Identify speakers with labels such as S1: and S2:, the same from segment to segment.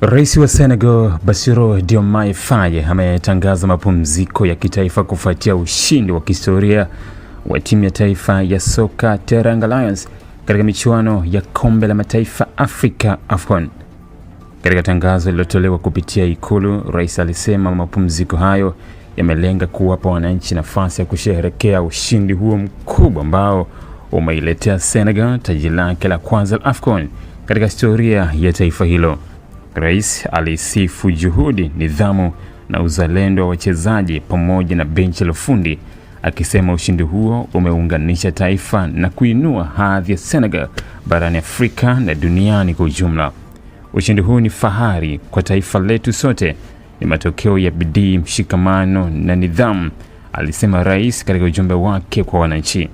S1: Rais wa Senegal Bassirou Diomaye Faye ametangaza mapumziko ya kitaifa kufuatia ushindi wa kihistoria wa timu ya taifa ya soka Teranga Lions katika michuano ya Kombe la Mataifa Afrika AFCON. Katika tangazo lililotolewa kupitia Ikulu, rais alisema mapumziko hayo yamelenga kuwapa wananchi nafasi ya kusherehekea ushindi huo mkubwa ambao umeiletea Senegal taji lake la kwanza la AFCON katika historia ya taifa hilo. Rais alisifu juhudi, nidhamu na uzalendo wa wachezaji pamoja na benchi la ufundi, akisema ushindi huo umeunganisha taifa na kuinua hadhi ya Senegal barani Afrika na duniani kwa ujumla. Ushindi huu ni fahari kwa taifa letu sote, ni matokeo ya bidii, mshikamano na nidhamu, alisema rais katika ujumbe wake kwa wananchi.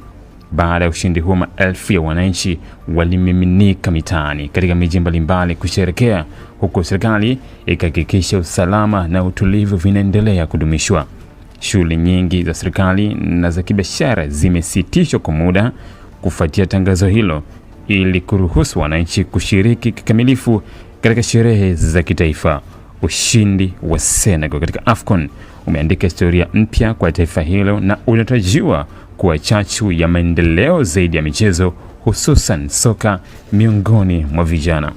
S1: Baada ya ushindi huo, maelfu ya wananchi walimiminika mitaani katika miji mbalimbali kusherehekea, huku serikali ikihakikisha usalama na utulivu vinaendelea kudumishwa. Shughuli nyingi za serikali na za kibiashara zimesitishwa kwa muda kufuatia tangazo hilo, ili kuruhusu wananchi kushiriki kikamilifu katika sherehe za kitaifa. Ushindi wa Senegal katika AFCON umeandika historia mpya kwa taifa hilo na unatarajiwa kuwa chachu ya maendeleo zaidi ya michezo, hususan soka miongoni mwa vijana.